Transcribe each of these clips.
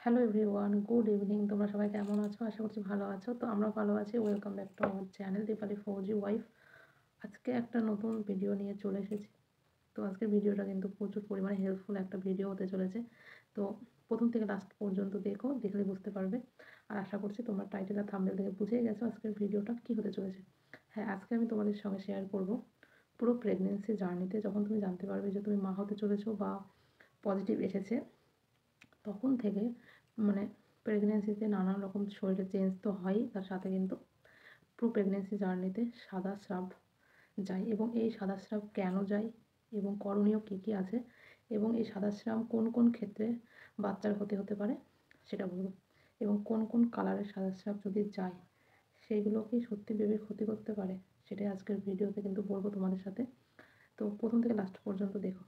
Hello everyone, good evening. তোমরা সবাই কেমন আছো? আশা করছি ভালো আছো। তো আমরা ভালো আছি। Welcome back to our channel Deepali Fauji wife. আজকে একটা নতুন ভিডিও নিয়ে চলে এসেছি। তো আজকের ভিডিওটা কিন্তু প্রচুর পরিমাণে হেল্পফুল একটা ভিডিও হতে চলেছে। তো প্রথম থেকে লাস্ট পর্যন্ত দেখো, দেখলে বুঝতে পারবে। আর আশা করছি তোমরা টাইটেল আর থাম্বনেল থেকে বুঝেই গেছো আজকের ভিডিওটা কী হতে চলেছে। হ্যাঁ, আজকে আমি তোমাদের সঙ্গে শেয়ার করব পুরো প্রেগনেন্সি জার্নিতে যখন তুমি জানতে পারবে যে তুমি মা হতে চলেছো বা পজিটিভ এসেছে, তখন থেকে মানে প্রেগনেন্সিতে নানান রকম শরীরে চেঞ্জ তো হয়ই, তার সাথে কিন্তু পুরো প্রেগনেন্সি জার্নিতে সাদা স্রাব যায় এবং এই সাদা স্রাব কেন যায় এবং করণীয় কী কী আছে এবং এই সাদা স্রাব কোন কোন ক্ষেত্রে বাচ্চার ক্ষতি হতে পারে সেটা বলবো। এবং কোন কোন কালারের সাদা স্রাব যদি যায় সেইগুলো কি সত্যি বেবির ক্ষতি করতে পারে, সেটাই আজকের ভিডিওতে কিন্তু বলবো তোমাদের সাথে। তো প্রথম থেকে লাস্ট পর্যন্ত দেখো।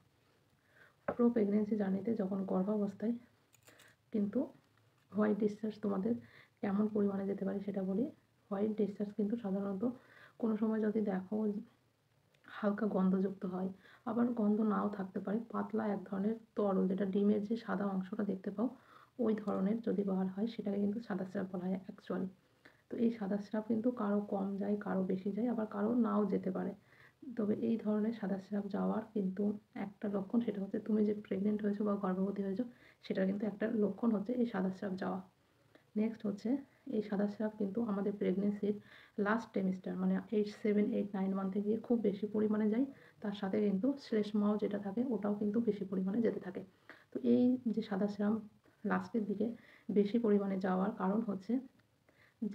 পুরো প্রেগনেন্সি জার্নিতে যখন গর্ভাবস্থায় কিন্তু হোয়াইট ডিসচার্জ তোমাদের কেমন পরিমাণে যেতে পারে সেটা বলি। হোয়াইট ডিসচার্জ কিন্তু সাধারণত কোনো সময় যদি দেখো হালকা গন্ধযুক্ত হয়, আবার গন্ধ নাও থাকতে পারে, পাতলা এক ধরনের তরল, যেটা ডিমের যে সাদা অংশটা দেখতে পাও ওই ধরনের যদি বার হয় সেটাকে কিন্তু সাদা স্রাব বলা হয় অ্যাকচুয়ালি। তো এই সাদা স্রাব কিন্তু কারো কম যায়, কারো বেশি যায়, আবার কারো নাও যেতে পারে। তবে এই ধরনের সাদা স্রাব যাওয়ার কিন্তু একটা লক্ষণ, সেটা হচ্ছে তুমি যে প্রেগনেন্ট হয়েছো বা গর্ভবতী হয়েছো সেটার কিন্তু একটা লক্ষণ হচ্ছে এই সাদা স্রাব যাওয়া। নেক্সট হচ্ছে এই সাদা স্রাব কিন্তু আমাদের প্রেগনেন্সির লাস্ট টেমিস্টার মানে 8, 7, 8, 9 মান্থে গিয়ে খুব বেশি পরিমাণে যায়। তার সাথে কিন্তু শ্লেষ্মাও যেটা থাকে ওটাও কিন্তু বেশি পরিমাণে যেতে থাকে। তো এই যে সাদা স্রাব লাস্টের দিকে বেশি পরিমাণে যাওয়ার কারণ হচ্ছে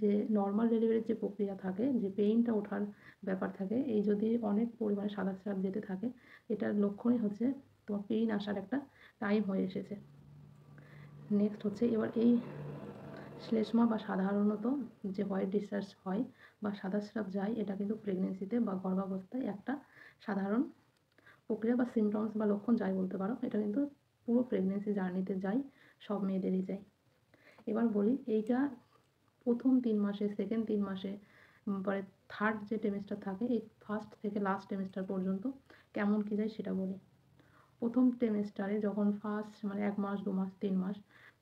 যে নর্মাল ডেলিভারির যে প্রক্রিয়া থাকে, যে পেইনটা ওঠার ব্যাপার থাকে, এই যদি অনেক পরিমাণে সাদা স্রাব যেতে থাকে এটার লক্ষণই হচ্ছে তোমার পেইন আসার একটা টাইম হয়ে এসেছে। নেক্সট হচ্ছে এবার এই শ্লেষ্মা বা সাধারণত যে হোয়াইট ডিসচার্জ হয় বা সাদা স্রাব যায়, এটা কিন্তু প্রেগনেন্সিতে বা গর্ভাবস্থায় একটা সাধারণ প্রক্রিয়া বা সিমটমস বা লক্ষণ যাই বলতে পারো। এটা কিন্তু পুরো প্রেগনেন্সি জার্নিতে যায়, সব মেয়েদেরই যায়। এবার বলি এইটা প্রথম 3 মাসে, সেকেন্ড 3 মাসে, পরে থার্ড যে টেমিস্টার থাকে, এই ফার্স্ট থেকে লাস্ট টেমিস্টার পর্যন্ত কেমন কী যায় সেটা বলি। প্রথম টেমিস্টারে যখন ফার্স্ট মানে 1 মাস, 2 মাস, 3 মাস,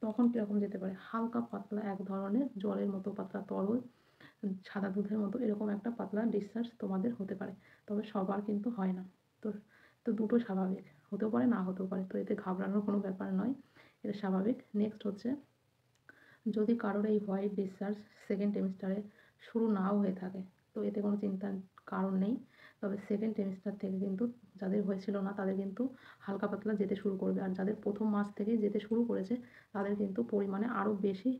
তখন কীরকম যেতে পারে, হালকা পাতলা এক ধরনের জলের মতো পাতলা তরল, সাদা দুধের মতো এরকম একটা পাতলা ডিসচার্জ তোমাদের হতে পারে। তবে সবার কিন্তু হয় না। তো তো দুটো স্বাভাবিক, হতেও পারে না হতেও পারে, তো এতে ঘাবড়ানোর কোনো ব্যাপার নয়, এটা স্বাভাবিক। নেক্সট হচ্ছে যদি কারোর এই হোয়াইট ডিসচার্জ সেকেন্ড টেমিস্টারে শুরু নাও হয়ে থাকে তো এতে কোনো চিন্তার কারণ নেই। তবে সেকেন্ড টেমিস্টার থেকে কিন্তু যাদের হয়েছিল না তাদের কিন্তু হালকা পাতলা যেতে শুরু করবে, আর যাদের প্রথম মাস থেকেই যেতে শুরু করেছে তাদের কিন্তু পরিমাণে আরও বেশি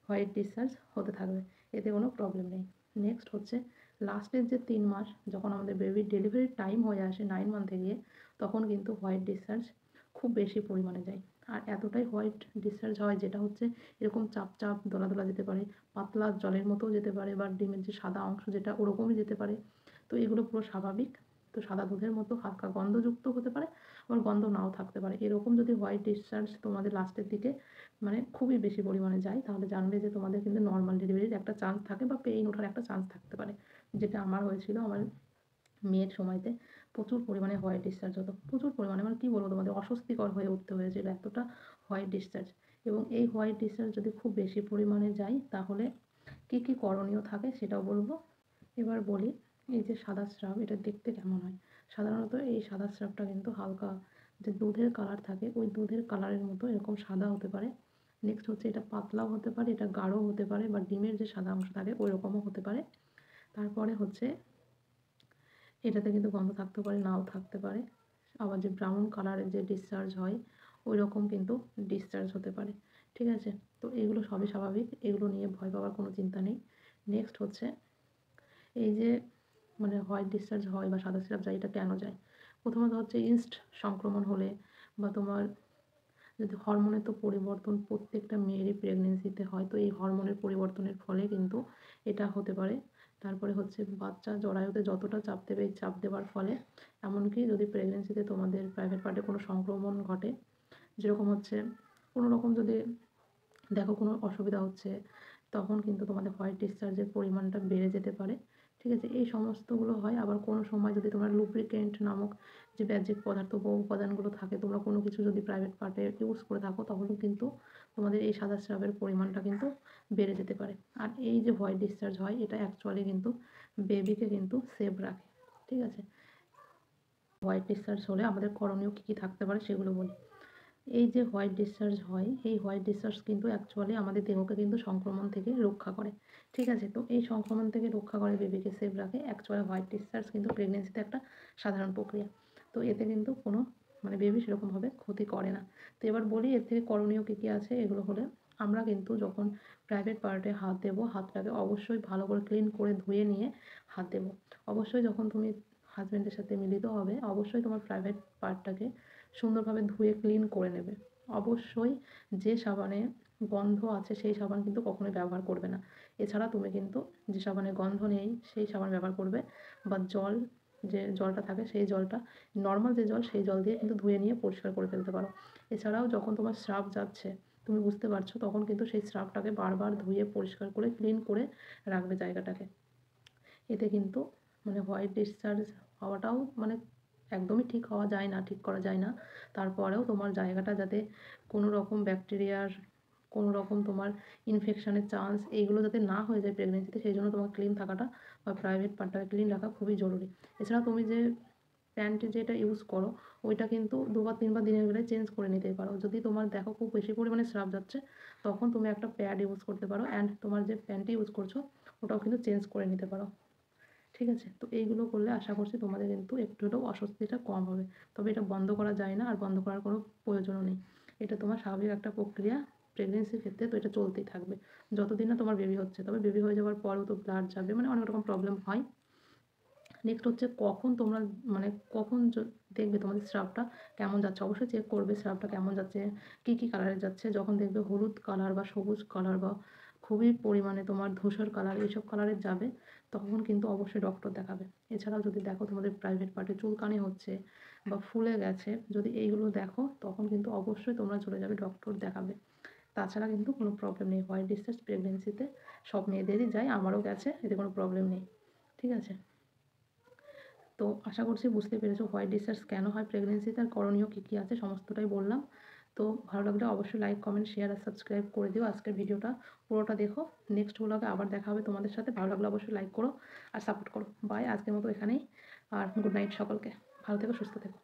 হোয়াইট ডিসচার্জ হতে থাকবে, এতে কোনো প্রবলেম নেই। নেক্সট হচ্ছে লাস্টের যে 3 মাস যখন আমাদের বেবির ডেলিভারির টাইম হয়ে আসে 9 মান্থে গিয়ে, তখন কিন্তু হোয়াইট ডিসচার্জ খুব বেশি পরিমাণে যায়। আর এতটাই হোয়াইট ডিসচার্জ হয় যেটা হচ্ছে এরকম চাপ চাপ দলা দলা যেতে পারে, পাতলা জলের মতোও যেতে পারে, বা ডিমের যে সাদা অংশ যেটা ওরকমই যেতে পারে। তো এগুলো পুরো স্বাভাবিক। তো সাদা দুধের মতো হালকা গন্ধযুক্ত হতে পারে, আবার গন্ধ নাও থাকতে পারে। এরকম যদি হোয়াইট ডিসচার্জ তোমাদের লাস্টের দিকে মানে খুবই বেশি পরিমাণে যায় তাহলে জানবে যে তোমাদের কিন্তু নর্মাল ডেলিভারির একটা চান্স থাকে বা পেইন ওঠার একটা চান্স থাকতে পারে, যেটা আমার হয়েছিল। আমার মেয়ের সময়তে প্রচুর পরিমাণে হোয়াইট ডিসচার্জ হতো, প্রচুর পরিমাণে, মানে কী বলবো তোমাদের, অস্বস্তিকর হয়ে উঠতে হয়েছিল এতটা হোয়াইট ডিসচার্জ। এবং এই হোয়াইট ডিসচার্জ যদি খুব বেশি পরিমাণে যায় তাহলে কী কী করণীয় থাকে সেটাও বলবো। এবার বলি এই যে সাদা স্রাব এটা দেখতে কেমন হয়। সাধারণত এই সাদা স্রাবটা কিন্তু হালকা যে দুধের কালার থাকে ওই দুধের কালারের মতো এরকম সাদা হতে পারে। নেক্সট হচ্ছে এটা পাতলাও হতে পারে, এটা গাঢ় হতে পারে, বা ডিমের যে সাদা অংশ থাকে ওই রকমও হতে পারে। তারপরে হচ্ছে এটাতে কিন্তু গন্ধ থাকতে পারে, নাও থাকতে পারে। আবার যে ব্রাউন কালারের যে ডিসচার্জ হয় ওই রকম কিন্তু ডিসচার্জ হতে পারে। ঠিক আছে, তো এগুলো সবই স্বাভাবিক, এগুলো নিয়ে ভয় পাওয়ার কোনো চিন্তা নেই। নেক্সট হচ্ছে এই যে মানে হোয়াইট ডিসচার্জ হয় বা সাদা স্রাব যায়, এটা কেন যায়? প্রথমত হচ্ছে ইস্ট সংক্রমণ হলে, বা তোমার যদি হরমোনের তো পরিবর্তন প্রত্যেকটা মেয়েরই প্রেগনেন্সিতে হয়, তো এই হরমোনের পরিবর্তনের ফলে কিন্তু এটা হতে পারে। তারপরে হচ্ছে বাচ্চা জরায়ুতে যতটা চাপ দেবে, এই চাপ দেওয়ার ফলে, এমনকি যদি প্রেগনেন্সিতে তোমাদের প্রাইভেট পার্টে কোনো সংক্রমণ ঘটে, যেরকম হচ্ছে কোনো রকম যদি দেখো কোনো অসুবিধা হচ্ছে, তখন কিন্তু তোমাদের হোয়াইট ডিসচার্জের পরিমাণটা বেড়ে যেতে পারে। ঠিক আছে? এই সমস্তগুলো হয়। আবার কোনো সময় যদি তোমরা লুব্রিকেন্ট নামক যে বাহ্যিক পদার্থ বা উপাদানগুলো থাকে, তোমরা কোনো কিছু যদি প্রাইভেট পার্টে ইউজ করে থাকো, তাহলেও কিন্তু তোমাদের এই সাদা স্রাবের পরিমাণটা কিন্তু বেড়ে যেতে পারে। আর এই যে হোয়াইট ডিসচার্জ হয়, এটা অ্যাকচুয়ালি কিন্তু বেবিকে কিন্তু সেভ রাখে। ঠিক আছে? হোয়াইট ডিসচার্জ হলে আমাদের করণীয় কী কী থাকতে পারে সেগুলো বলি। এই যে হোয়াইট ডিসচার্জ হয়, এই হোয়াইট ডিসচার্জ কিন্তু অ্যাকচুয়ালি আমাদের দেহকে কিন্তু সংক্রমণ থেকে রক্ষা করে। ঠিক আছে? তো এই সংক্রমণ থেকে রক্ষা করে, বেবিকে সেভ রাখে। অ্যাকচুয়ালি হোয়াইট ডিসচার্জ কিন্তু প্রেগনেন্সিতে একটা সাধারণ প্রক্রিয়া। তো এতে কিন্তু কোনো বেবি সেরকমভাবে ক্ষতি করে না। তো এবার বলি এর থেকে করণীয় কী কী আছে। এগুলো হলে আমরা কিন্তু যখন প্রাইভেট পার্টে হাত দেবো, হাতটাকে অবশ্যই ভালো করে ক্লিন করে ধুয়ে নিয়ে হাত দেবো। অবশ্যই যখন তুমি হাজব্যান্ডের সাথে মিলিত হবে, অবশ্যই তোমার প্রাইভেট পার্টটাকে সুন্দরভাবে ধুয়ে ক্লিন করে নেবে। অবশ্যই যে সাবানে গন্ধ আছে সেই সাবান কিন্তু কখনোই ব্যবহার করবে না। এছাড়া তুমি কিন্তু যে সাবানে গন্ধ নেই সেই সাবান ব্যবহার করবে, বা জল, যে জলটা থাকে সেই জলটা, নর্মাল যে জল সেই জল দিয়ে কিন্তু ধুয়ে নিয়ে পরিষ্কার করে ফেলতে পারো। এছাড়াও যখন তোমার স্রাব যাচ্ছে, তুমি বুঝতে পারছো, তখন কিন্তু সেই স্রাবটাকে বারবার ধুয়ে পরিষ্কার করে ক্লিন করে রাখবে জায়গাটাকে। এতে কিন্তু হোয়াইট ডিসচার্জ হওয়াটাও একদমই ঠিক হওয়া যায় না, ঠিক করা যায় না। তারপরেও তোমার জায়গাটা যাতে কোনো রকম ব্যাকটেরিয়ার, কোনো রকম তোমার ইনফেকশনের চান্স এইগুলো যাতে না হয়ে যায় প্রেগনেন্সিতে, সেই জন্য তোমার ক্লিন থাকাটা বা প্রাইভেট পার্টটাকে ক্লিন রাখা খুবই জরুরি। এছাড়া তুমি যে প্যান্ট যেটা ইউজ করো, ওইটা কিন্তু 2 বা 3 বার দিনের বেলায় চেঞ্জ করে নিতেই পারো। যদি তোমার দেখো খুব বেশি পরিমাণে স্রাব যাচ্ছে, তখন তুমি একটা প্যাড ইউজ করতে পারো, অ্যান্ড তোমার যে প্যান্টটি ইউজ করছো ওটাও কিন্তু চেঞ্জ করে নিতে পারো। ঠিক আছে? তো এইগুলো করলে আশা করছি তোমাদের কিন্তু একটু হলেও অস্বস্তিটা কম হবে। তবে এটা বন্ধ করা যায় না, আর বন্ধ করার কোনো প্রয়োজনও নেই। এটা তোমার স্বাভাবিক একটা প্রক্রিয়া প্রেগনেন্সির ক্ষেত্রে, তো এটা চলতেই থাকবে যতদিন না তোমার বেবি হচ্ছে। তবে বেবি হয়ে যাওয়ার পরেও তো ব্লাড যাবে, অনেক রকম প্রবলেম হয়। নেক্সট হচ্ছে কখন তোমরা কখন দেখবে তোমাদের স্রাবটা কেমন যাচ্ছে। অবশ্যই চেক করবে স্রাবটা কেমন যাচ্ছে, কী কী কালারের যাচ্ছে। যখন দেখবে হলুদ কালার বা সবুজ কালার বা খুবই পরিমাণে তোমার ধূসর কালার, এইসব কালারের যাবে, তখন কিন্তু অবশ্যই ডক্টর দেখাবে। এছাড়াও যদি দেখো তোমাদের প্রাইভেট পার্টে চুলকানি হচ্ছে বা ফুলে গেছে, যদি এইগুলো দেখো, তখন কিন্তু অবশ্যই তোমরা চলে যাবে, ডক্টর দেখাবে। তাছাড়া কিন্তু কোনো প্রবলেম নেই। হোয়াইট ডিসচার্জ প্রেগনেন্সিতে সব মেয়েদেরই যায়, আমারও গেছে, এতে কোনো প্রবলেম নেই। ঠিক আছে? তো আশা করছি বুঝতে পেরেছো হোয়াইট ডিসচার্জ কেন হয় প্রেগনেন্সিতে, আর করণীয় কী কী আছে সমস্তটাই বললাম। তো ভালো লাগলে অবশ্যই লাইক, কমেন্ট, শেয়ার আর সাবস্ক্রাইব করে দিও। আজকের ভিডিওটা পুরোটা দেখো। নেক্সট ব্লগে আবার দেখা হবে তোমাদের সাথে। ভালো লাগলে অবশ্যই লাইক করো আর সাপোর্ট করো। বাই, আজকের মতো এখানেই। আর গুড নাইট সকলকে। ভালো থেকো, সুস্থ থেকো।